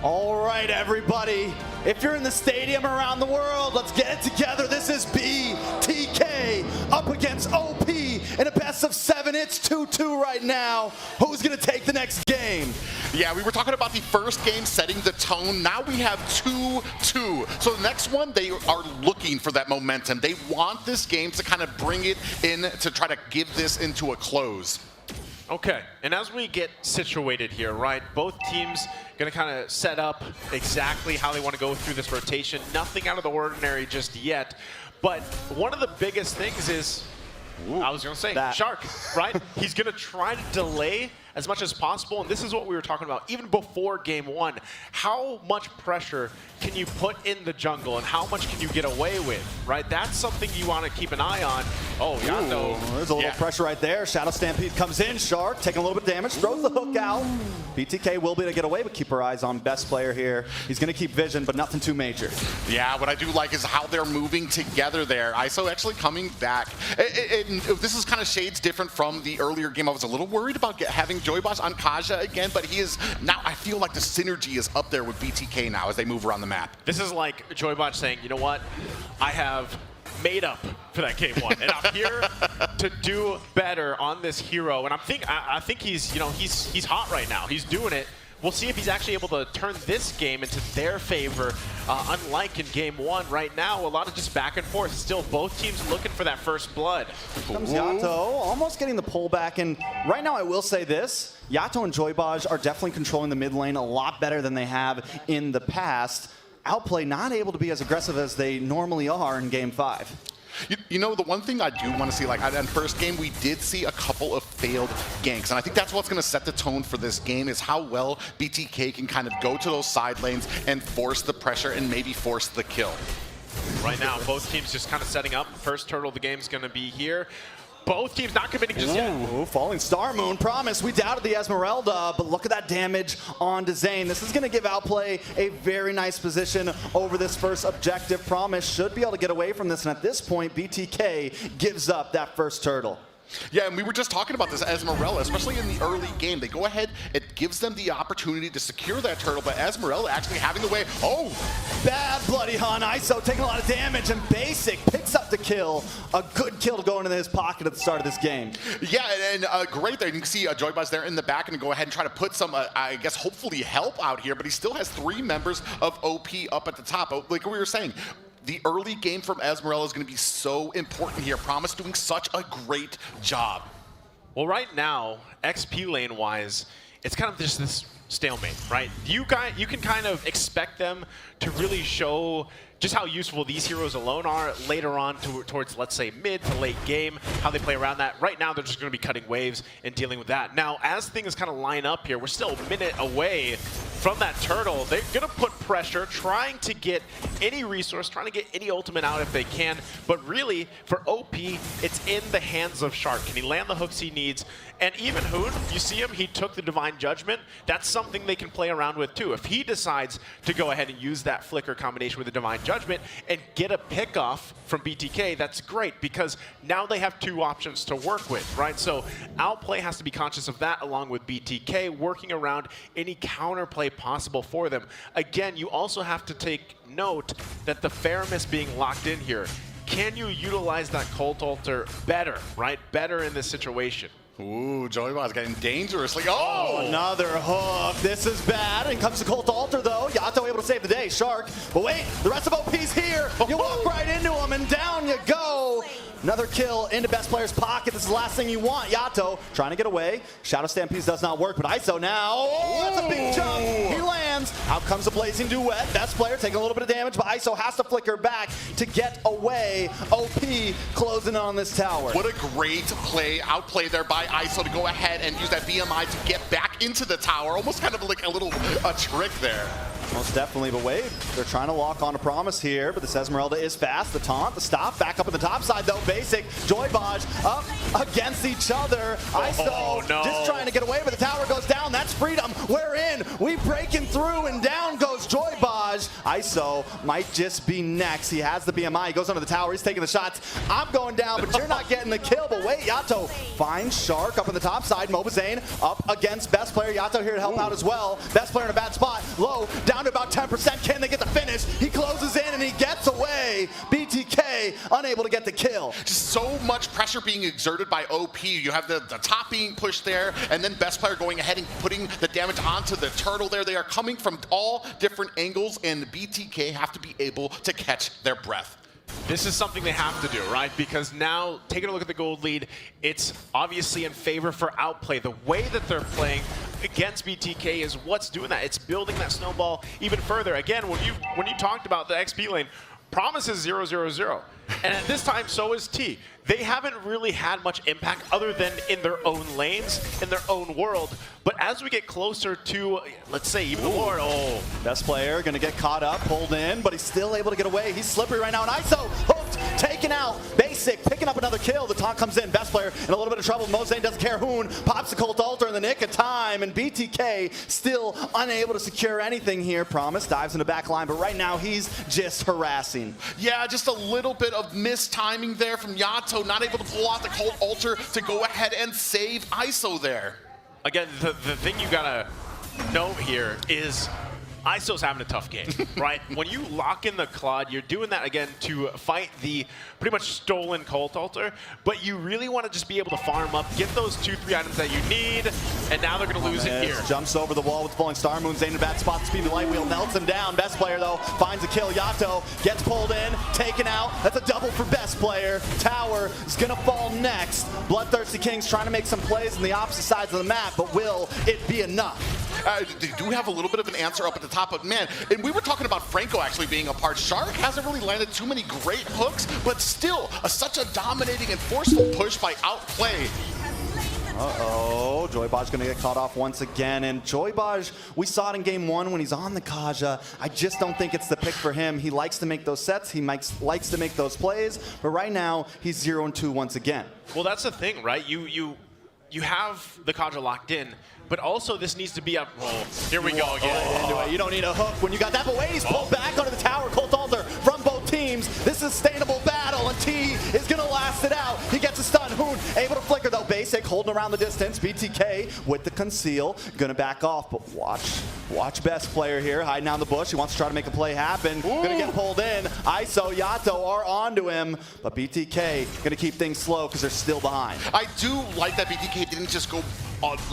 All right, everybody. If you're in the stadium around the world, let's get it together. This is BTK up against OP in a best of 7. It's 2-2 right now. Who's going to take the next game? Yeah, we were talking about the first game setting the tone. Now we have 2-2. So the next one, they are looking for that momentum. They want this game to kind of bring it in to try to give this into a close. Okay, and as we get situated here, right, both teams going to kind of set up exactly how they want to go through this rotation. Nothing out of the ordinary just yet, but one of the biggest things is, I was going to say, Shark, right? He's going to try to delay as much as possible, and this is what we were talking about even before game 1. How much pressure can you put in the jungle, and how much can you get away with, right? That's something you want to keep an eye on. Oh, Yato. There's a little pressure right there. Shadow Stampede comes in. Shark taking a little bit of damage, throws the hook out. BTK will be able to get away, but keep our eyes on best player here. He's going to keep vision, but nothing too major. Yeah, what I do like is how they're moving together there. ISO actually coming back. This is kind of shades different from the earlier game. I was a little worried about having Joyboss on Kaja again, but he is now, I feel like the synergy is up there with BTK now as they move around the map. This is like Joybot saying, you know what, I have made up for that game 1, and I'm here to do better on this hero. And I think he's, you know, he's hot right now. He's doing it. We'll see if he's actually able to turn this game into their favor, unlike in game 1. Right now, a lot of just back and forth. Still, both teams looking for that first blood. Here comes Yato, almost getting the pullback. And right now, I will say this. Yato and Joybaj are definitely controlling the mid lane a lot better than they have in the past. Outplay not able to be as aggressive as they normally are in game 5. You know, the one thing I do want to see, like in first game, we did see a couple of failed ganks. And I think that's what's going to set the tone for this game is how well BTK can kind of go to those side lanes and force the pressure and maybe force the kill. Right now, both teams just kind of setting up. First turtle of the game is going to be here. Both teams not committing just yet. Falling Star Moon. Promise, we doubted the Esmeralda, but look at that damage onto Zane. This is going to give Outplay a very nice position over this first objective. Promise should be able to get away from this, and at this point, BTK gives up that first turtle. Yeah, and we were just talking about this Esmeralda, especially in the early game. They go ahead, it gives them the opportunity to secure that turtle, but Esmeralda actually having the way. Oh! Bad Bloody Hun. ISO taking a lot of damage, and Basic picks up the kill. A good kill to go into his pocket at the start of this game. Yeah, and great there. You can see Joybuzz there in the back and go ahead and try to put some, I guess, hopefully help out here, but he still has 3 members of OP up at the top. Like we were saying, the early game from Esmeralda is going to be so important here. Promise doing such a great job. Well, right now, XP lane-wise, it's kind of just this stalemate, right? You can kind of expect them to really show just how useful these heroes alone are later on towards, let's say, mid to late game, how they play around that. Right now, they're just going to be cutting waves and dealing with that. Now, as things kind of line up here, we're still a minute away from that turtle. They're going to put pressure, trying to get any resource, trying to get any ultimate out if they can. But really, for OP, it's in the hands of Shark. Can he land the hooks he needs? And even Hoon, you see him, he took the Divine Judgment. That's something they can play around with too. If he decides to go ahead and use that flicker combination with the Divine Judgment and get a pick off from BTK, that's great because now they have 2 options to work with, right? So Outplay has to be conscious of that along with BTK, working around any counterplay possible for them. Again, you also have to take note that the Faramis being locked in here, can you utilize that Cult Altar better, right? Better in this situation. Ooh, Joybot's getting dangerously. Oh! Another hook. This is bad. And comes the Cult Altar, though. Yato able to save the day. Shark. But wait, the rest of OP's here. You walk right into him, and down you go. Another kill into best player's pocket. This is the last thing you want. Yato trying to get away. Shadow Stampedes does not work, but ISO now. Oh, that's a big jump. He lands. Out comes the Blazing Duet. Best player taking a little bit of damage, but ISO has to flicker back to get away. OP closing on this tower. What a great outplay there by ISO to go ahead and use that BMI to get back into the tower. Almost kind of like a little trick there. Most definitely, but wait, they're trying to lock on a Promise here, but this Esmeralda is fast. The taunt, the stop, back up in the top side though. Basic, Joybaj up against each other. ISO no. just trying to get away, but the tower goes down. That's freedom. We're in. We breaking through, and down goes Joybaj. ISO might just be next. He has the BMI. He goes under the tower. He's taking the shots. I'm going down, but you're not getting the kill. But wait, Yato finds Shark up on the top side. Mobazane up against best player. Yato here to help out as well. Best player in a bad spot. Low, down to about 10%. Can they get the finish? He closes in and he gets away. BTK unable to get the kill. Just so much pressure being exerted by OP. You have the top being pushed there, and then best player going ahead and putting the damage onto the turtle there. They are coming from all different angles, and BTK have to be able to catch their breath. This is something they have to do, right? Because now, taking a look at the gold lead, it's obviously in favor for Outplay. The way that they're playing against BTK is what's doing that. It's building that snowball even further. Again, when you talked about the XP lane, Promise is 0-0-0. And at this time, so is T. They haven't really had much impact other than in their own lanes, in their own world. But as we get closer to, let's say, even the Ward, Best player gonna get caught up, pulled in, but he's still able to get away. He's slippery right now, and ISO hooked, taken out. Basic picking up another kill. The taunt comes in. Best player in a little bit of trouble. Mobazane doesn't care. Hoon pops the Cult Altar in the nick of time, and BTK still unable to secure anything here. Promise dives in the back line, but right now he's just harassing. Yeah, just a little bit of mistiming there from Yato, not able to pull out the Cult Altar to go ahead and save ISO there. Again, the thing you gotta note here is ISO's having a tough game, right? When you lock in the Claude, you're doing that again to fight the pretty much stolen Cult Altar, but you really want to just be able to farm up, get those 2-3 items that you need, and now they're going to lose it here. Jumps over the wall with Falling Star Moon. Zane in a bad spot. The speed of the light wheel melts him down. Best player, though, finds a kill. Yato gets pulled in, taken out. That's a double for best player. Tower is going to fall next. Bloodthirsty Kings trying to make some plays on the opposite sides of the map, but will it be enough? They do have a little bit of an answer up at the top, but man, and we were talking about Franco actually being a part. Shark hasn't really landed too many great hooks, but still, such a dominating and forceful push by Outplay. Uh-oh, Joybaj's gonna get caught off once again, and Joybaj, we saw it in game one when he's on the Kaja. I just don't think it's the pick for him. He likes to make those sets, he likes to make those plays, but right now, he's 0-2 once again. Well, that's the thing, right? You have the Kaja locked in, but also this needs to be a roll. Here we go again. You don't need a hook when you got that, but wait, he's pulled back under the tower. Cult Altar from both teams. This is a sustainable battle, and T is gonna last it out. He gets a stun. Hoon able to flicker though. Basic holding around the distance. BTK with the conceal, gonna back off, but watch best player here hiding down the bush. He wants to try to make a play happen. Gonna get pulled in. ISO, Yato are onto him, but BTK gonna keep things slow because they're still behind. I do like that BTK didn't just go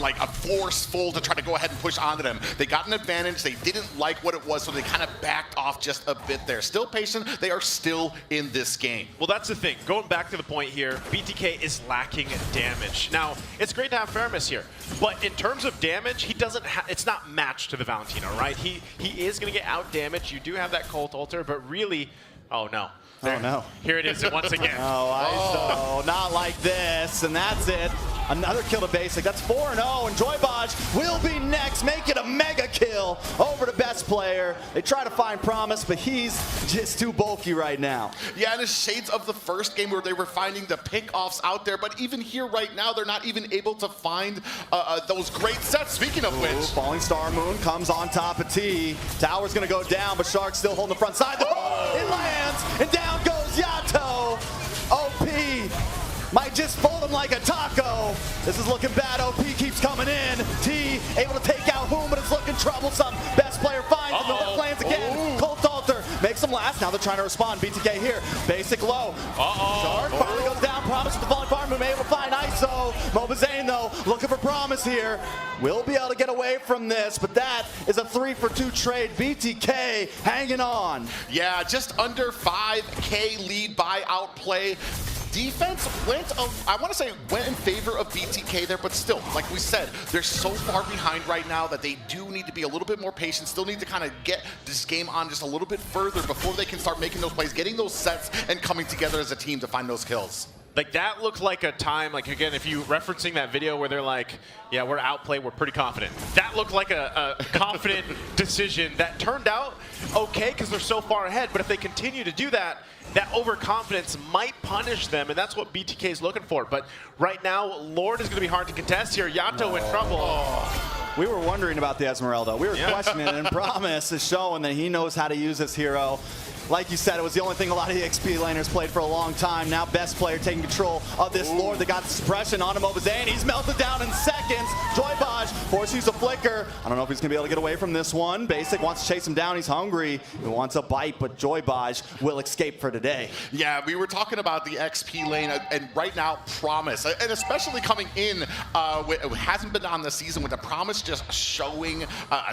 like a forceful to try to go ahead and push onto them. They got an advantage. They didn't like what it was, so they kind of backed off just a bit there. Still patient. They are still in this game. Well, that's the thing. Going back to the point here, BTK is lacking damage. Now, it's great to have Faramis here, but in terms of damage, he doesn't. It's not matched to the Valentino, right? He is going to get out damage. You do have that Cult Altar, but really, oh no. Oh no. Here it is once again. Oh, ISO, not like this, and that's it. Another kill to Basic. That's 4-0, and Joybaj will be next. Make it a mega kill over to best player. They try to find Promise, but he's just too bulky right now. Yeah, and it's shades of the first game where they were finding the pick-offs out there, but even here right now, they're not even able to find those great sets. Speaking of which. Falling Star Moon comes on top of T. Tower's gonna go down, but Shark's still holding the front side. It lands, and down goes Yato. OP might just fold him like a taco. This is looking bad. OP keeps coming in. T able to take out Hoon, but it's looking troublesome. Best player finds him. The left lands again. Cult Altar makes him last. Now they're trying to respond. BTK here. Basic low. Shark finally goes down. Promise with the falling farm move. Able to find ISO. Mobazane though looking for Promise here. Will be able to get away from this, but that is a 3-for-2 trade. BTK hanging on. Yeah, just under 5K lead by Outplay. Defense went, I want to say, went in favor of BTK there, but still, like we said, they're so far behind right now that they do need to be a little bit more patient, still need to kind of get this game on just a little bit further before they can start making those plays, getting those sets, and coming together as a team to find those kills. Like, that looked like a time, like, again, if you referencing that video where they're like, yeah, we're Outplay, we're pretty confident. That looked like a confident decision that turned out okay because they're so far ahead. But if they continue to do that, that overconfidence might punish them, and that's what BTK is looking for. But right now, Lord is going to be hard to contest here. Yato in trouble. We were wondering about the Esmeralda. We were questioning it, and Promise is showing that he knows how to use this hero. Like you said, it was the only thing a lot of the XP laners played for a long time. Now best player taking control of this Lord. They got the suppression on him. Mobazane, he's melted down in seconds. Joybaj forces use a flicker. I don't know if he's going to be able to get away from this one. Basic wants to chase him down. He's hungry. He wants a bite, but Joybaj will escape for today. Yeah, we were talking about the XP lane, and right now, Promise, and especially coming in, hasn't been on the season with the Promise just showing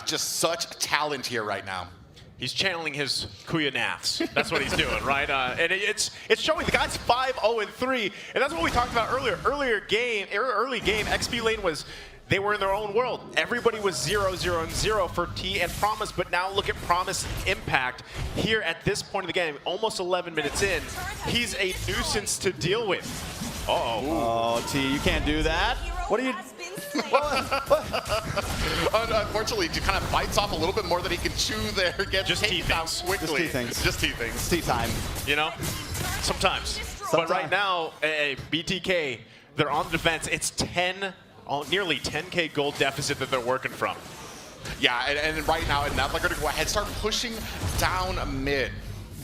just such talent here right now. He's channeling his Kuya Naths. That's what he's doing, right? And it's showing. The guy's 5-0-3, and that's what we talked about earlier. Early game, XP lane was, they were in their own world. Everybody was 0-0-0 for T and Promise, but now look at Promise impact here at this point of the game, almost 11 minutes in. He's a nuisance to deal with. Oh, T, you can't do that. What are you? Unfortunately, he kind of bites off a little bit more than he can chew there. Gets Just taken down quickly. Just T things. Just T things. It's tea time. You know, sometimes. But right now, BTK, they're on the defense. It's nearly 10K gold deficit that they're working from. Yeah, and right now, and now they're going to go ahead and start pushing down mid.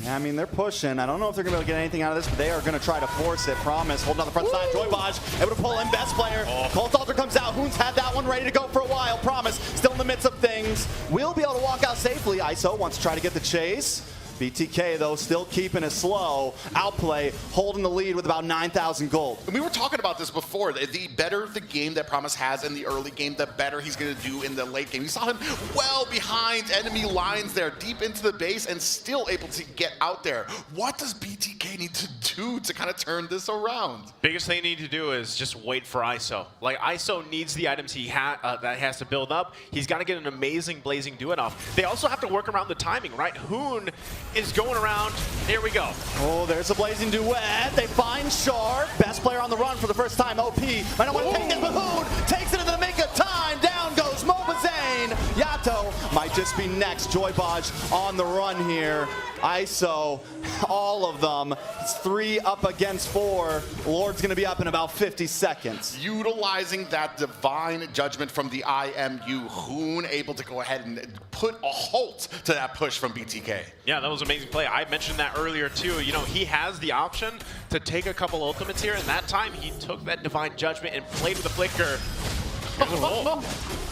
Yeah, I mean, they're pushing. I don't know if they're going to be able to get anything out of this, but they are going to try to force it. Promise, holding on the front side. Joybaj able to pull in best player. Colt Alter comes out. Hoon's had that one ready to go for a while. Promise still in the midst of things. Will be able to walk out safely. ISO wants to try to get the chase. BTK, though, still keeping it slow. Outplay holding the lead with about 9,000 gold. And we were talking about this before. The better the game that Promise has in the early game, the better he's going to do in the late game. You saw him well behind enemy lines there, deep into the base, and still able to get out there. What does BTK need to do to kind of turn this around? Biggest thing they need to do is just wait for ISO. Like, ISO needs the items that has to build up. He's got to get an amazing blazing do it off. They also have to work around the timing, right? Hoon is going around. Here we go. Oh, there's a blazing duet. They find Shark. Best player on the run for the first time. OP might not want to take it, but Hoon takes it into the make of time. Down goes Mobazane. Yato might just be next. Joybaj on the run here. ISO, all of them. It's 3 up against 4. Lord's going to be up in about 50 seconds. Utilizing that divine judgment from the IMU, Hoon able to go ahead and put a halt to that push from BTK. Yeah, that was an amazing play. I mentioned that earlier too. You know, he has the option to take a couple ultimates here, and that time he took that divine judgment and played with the flicker. Here's a roll.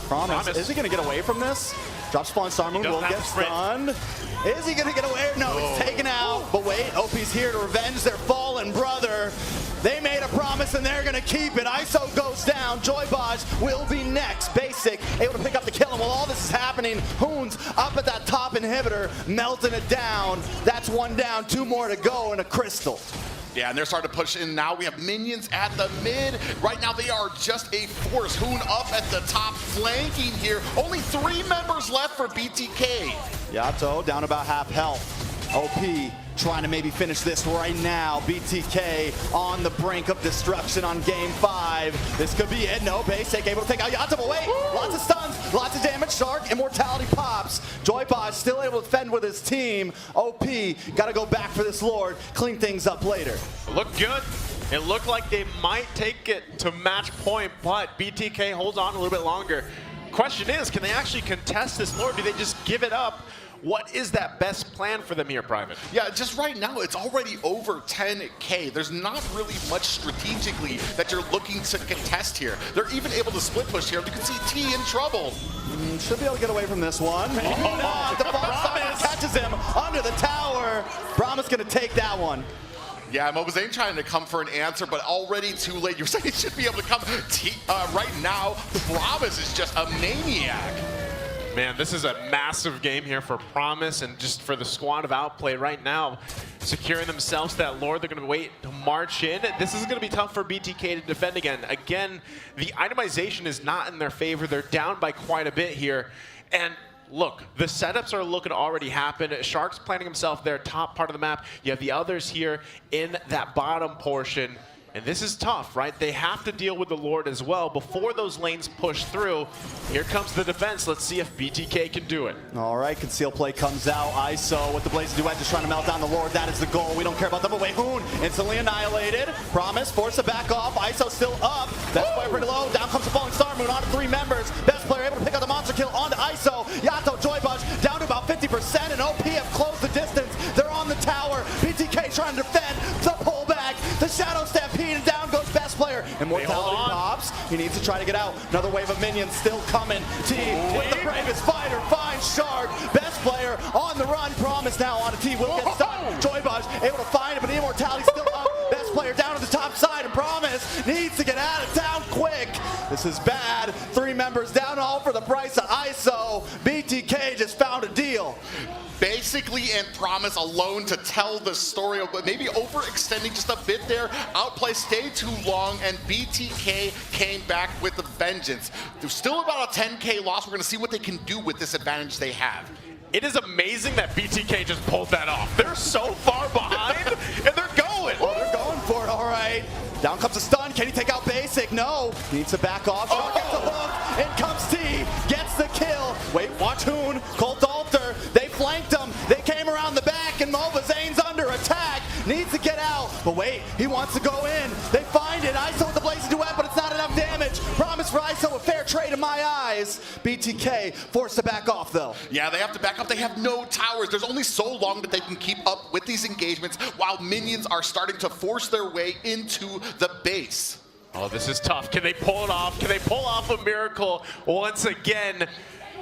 Promise. Is he going to get away from this? Drop spawn star move will get stunned. Is he going to get away? No, he's taken out. But wait, OP's here to revenge their fallen brother. They made a promise and they're going to keep it. ISO goes down. Joybaj will be next. Basic able to pick up the kill. And while all this is happening, Hoon's up at that top inhibitor, melting it down. That's 1 down, 2 more to go, and a crystal. Yeah, and they're starting to push in now. We have minions at the mid. Right now, they are just a force. Hoon up at the top, flanking here. Only 3 members left for BTK. Yato down about half health. OP trying to maybe finish this right now. BTK on the brink of destruction on game 5. This could be it. No, Basic able to take out Yato, but wait, lots of stuns, lots of damage. Shark, immortality pops. Joybaj still able to defend with his team. OP got to go back for this Lord, clean things up later. Look good. It looked like they might take it to match point, but BTK holds on a little bit longer. Question is, can they actually contest this Lord? Do they just give it up? What is that best plan for them here, Private? Yeah, just right now, it's already over 10K. There's not really much strategically that you're looking to contest here. They're even able to split push here. You can see T in trouble. Should be able to get away from this one. Maybe not. The Promise catches him under the tower. Promise going to take that one. Yeah, Mobazane trying to come for an answer, but already too late. You're saying he should be able to come right now. Promise is just a maniac. Man, this is a massive game here for Promise and just for the squad of Outplay right now. Securing themselves that Lord, they're going to wait to march in. This is going to be tough for BTK to defend again. Again, the itemization is not in their favor. They're down by quite a bit here. And look, the setups are looking to already happen. Shark's planting himself there, top part of the map. You have the others here in that bottom portion. And this is tough, right? They have to deal with the Lord as well before those lanes push through. Here comes the defense. Let's see if BTK can do it. All right, conceal play comes out. ISO with the Blazing Duet just trying to melt down the Lord. That is the goal. We don't care about them. Away, Hoon instantly annihilated. Promise, force it back off. ISO still up. Best player pretty low. Down comes the Falling Star Moon onto 3 members. Best player able to pick up the monster kill onto ISO. Yato, Joybush down to about 50%, and OP have closed the distance. They're on the tower. BTK trying to defend the pullback. The Shadow Stampede, and down goes best player. Immortality pops. He needs to try to get out. Another wave of minions still coming. T is the bravest fighter. Finds Shark. Best player on the run. Promise now on a T. Will get stunned. Joybush able to find it, but the Immortality still up. Best player down to the top side, and Promise needs to get out of town quick. This is bad. 3 members down, all for the price of ISO. BTK just found a deal. Basically, and Promise alone to tell the story, but maybe overextending just a bit there. Outplay stayed too long, and BTK came back with a vengeance. There's still about a 10K loss. We're going to see what they can do with this advantage they have. It is amazing that BTK just pulled that off. They're so far behind, and they're going. Oh, they're going for it, all right. Down comes a stun. Can he take out Basic? No. Needs to back off. Shark gets the hook. In comes T. Gets the kill. Wait, watch Hoon. Colt Alter. They flanked him. They came around the back, and Mobazane's under attack. Needs to get out. But wait, he wants to go in. They find it. ISO with the Blazing Duet, but it's not enough damage. Promise for ISO, a fair trade in my eyes. BTK forced to back off, though. Yeah, they have to back up. They have no towers. There's only so long that they can keep up with these engagements while minions are starting to force their way into the base. Oh, this is tough. Can they pull it off? Can they pull off a miracle once again?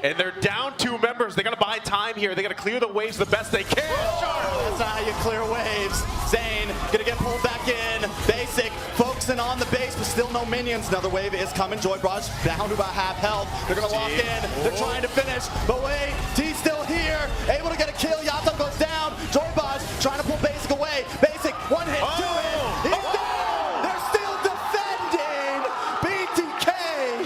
And they're down 2 members. They got to buy time here. They got to clear the waves the best they can. That's not how you clear waves. Zane gonna get pulled back in. Basic focusing on the base, but still no minions. Another wave is coming. Joybrush down to about half health. They're gonna lock in. They're trying to finish, but wait, T's still here, able to get a kill. Yato goes down. Joybrush trying to pull Basic away. Basic 1 hit, 2 hit. He's down. They're still defending. BTK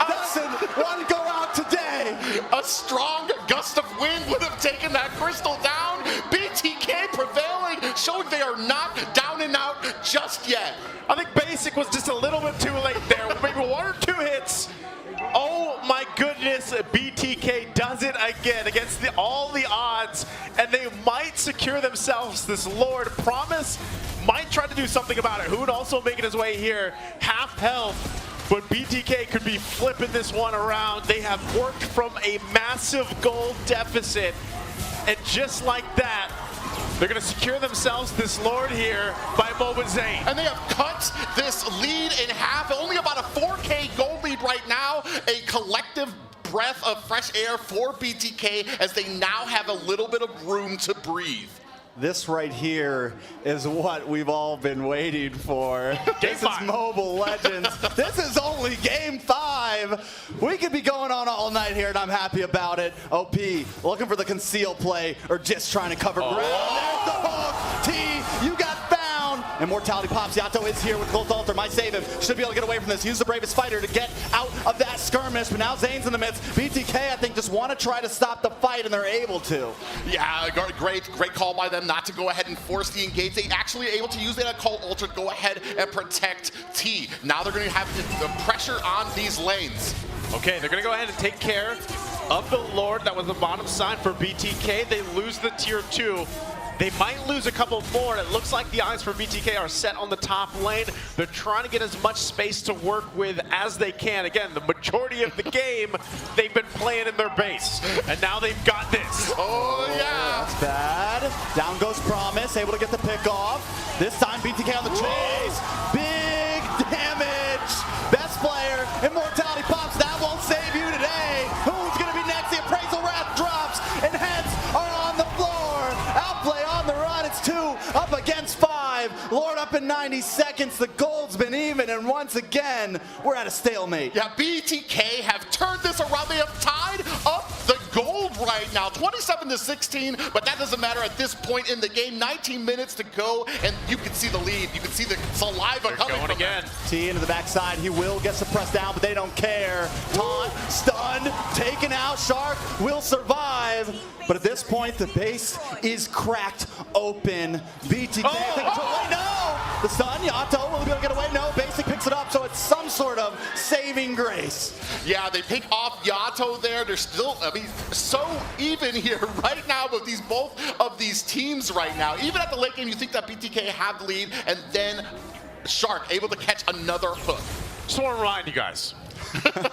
doesn't want to go out today. A strong gust of wind would have taken that crystal down. BTK prevailing, showing they are not down and out just yet. I think Basic was just a little bit too late there. Maybe 1 or 2 hits. Oh my goodness, BTK does it again against all the odds, and they might secure themselves this Lord. Promise might try to do something about it. Hoon also making his way here, half health. But BTK could be flipping this one around. They have worked from a massive gold deficit. And just like that, they're going to secure themselves this Lord here by Mobazane. And they have cut this lead in half. Only about a 4K gold lead right now. A collective breath of fresh air for BTK as they now have a little bit of room to breathe. This right here is what we've all been waiting for. This is Mobile Legends. This is only game 5. We could be going on all night here, and I'm happy about it. OP looking for the conceal play or just trying to cover ground. There's the hook. T, you got found. Immortality pops. Yato is here with Colt Alter. Might save him. Should be able to get away from this. Use the bravest fighter to get out of that skirmish. But now Zane's in the midst. BTK, I think, just want to try to stop the fight, and they're able to. Yeah, great call by them not to go ahead and force the engage. They actually able to use that Colt Alter to go ahead and protect T. Now they're going to have the pressure on these lanes. Okay, they're going to go ahead and take care of the Lord. That was the bottom side for BTK. They lose the tier 2. They might lose a couple more. It looks like the eyes for BTK are set on the top lane. They're trying to get as much space to work with as they can. Again, the majority of the game, they've been playing in their base. And now they've got this. Oh, yeah. That's bad. Down goes Promise, able to get the pick off. This time BTK on the chase. Big damage. Best player. Immortality pops. That won't save you today. Who's going to be next? The Appraisal Wrath drops, and heads are on the floor. Outplay on the run. It's 2 up against 5. Lord up in 90 seconds. The gold's been even, and once again, we're at a stalemate. Yeah, BTK have turned this around. They have tied up the gold right now, 27-16, but that doesn't matter at this point in the game. 19 minutes to go, and you can see the lead. You can see the saliva coming going from again. them. T into the backside. He will get suppressed down, but they don't care. Taunt, stunned, taken out. Shark will survive, but at this point, the base is cracked open. BTK, wait, no! The stun, Yato will be able to get away. No, Basic picks it up, so it's some sort of saving grace. Yeah, they pick off Yato there. They're still, I mean, so even here right now with these both of these teams right now. Even at the late game, you think that BTK had the lead, and then Shark able to catch another hook. Just want to remind you guys,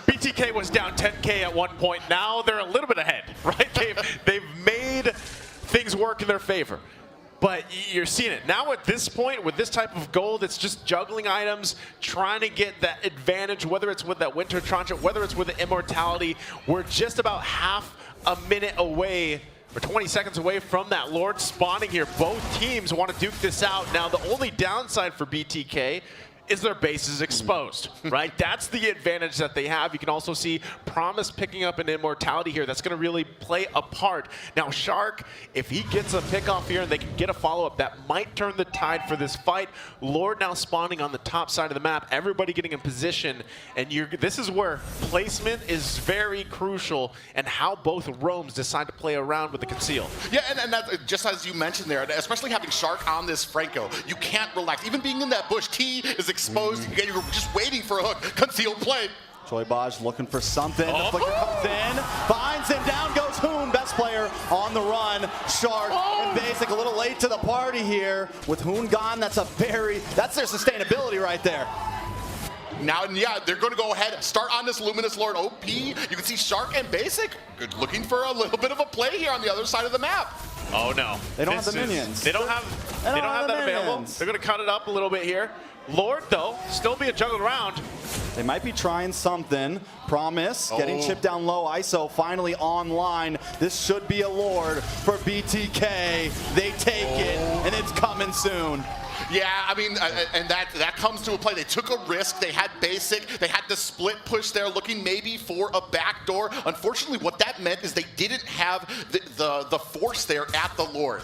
BTK was down 10K at one point. Now they're a little bit ahead, right? They've made things work in their favor. But you're seeing it. Now at this point, with this type of gold, it's just juggling items, trying to get that advantage, whether it's with that Winter Transit, whether it's with the Immortality. We're just about half a minute away, or 20 seconds away from that Lord spawning here. Both teams want to duke this out. Now, the only downside for BTK is their base is exposed, right? That's the advantage that they have. You can also see Promise picking up an Immortality here. That's going to really play a part. Now, Shark, if he gets a pick off here and they can get a follow-up, that might turn the tide for this fight. Lord now spawning on the top side of the map, everybody getting in position, and this is where placement is very crucial and how both roams decide to play around with the conceal. Yeah, and that, just as you mentioned there, especially having Shark on this Franco, you can't relax. Even being in that bush, T is exposed. You're just waiting for a hook. Concealed play. Joybaj looking for something. The flicker comes in, finds him, down goes Hoon, best player on the run. Shark and Basic a little late to the party here. With Hoon gone, that's their sustainability right there. Now, yeah, they're going to go ahead, start on this Luminous Lord OP. You can see Shark and Basic looking for a little bit of a play here on the other side of the map. Oh no. They don't have the minions. They don't have that available. They're going to cut it up a little bit here. Lord, though, still being juggled around. They might be trying something. Promise, getting chipped down low. ISO finally online. This should be a Lord for BTK. They take it, and it's coming soon. Yeah, I mean, and that comes to a play. They took a risk. They had Basic. They had the split push there, looking maybe for a backdoor. Unfortunately, what that meant is they didn't have the force there at the Lord.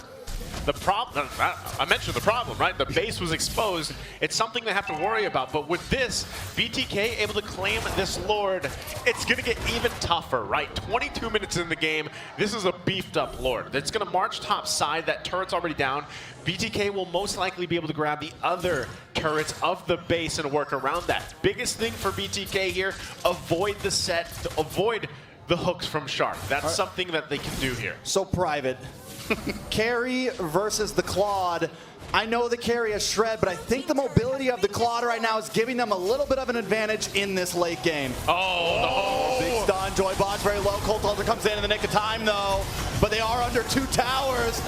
The problem, I mentioned the problem, right? The base was exposed. It's something they have to worry about. But with this, BTK able to claim this Lord, it's going to get even tougher, right? 22 minutes in the game. This is a beefed up Lord. It's going to march top side. That turret's already down. BTK will most likely be able to grab the other turrets of the base and work around that. Biggest thing for BTK here, avoid the set, avoid the hooks from Shark. That's something that they can do here. So private. Carry versus the Claude. I know the carry has shred, but I think the mobility of the Claude right now is giving them a little bit of an advantage in this late game. Oh, big stun. Joybaj very low. Colt Ultra comes in the nick of time, though. But they are under 2 towers.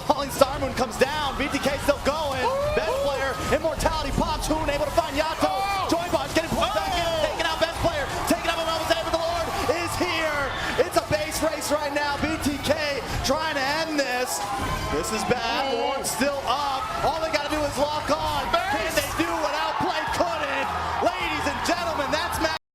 Falling Star Moon comes down. BTK still going. Best player. Immortality pops. Hoon able to find Yato. Joybaj getting pulled back in. Taking out best player. Taking out Mobazane, but the Lord is here. It's a base race right now. BTK trying to end this. This is bad. Lord's still up. All they got to do is lock on. Can they do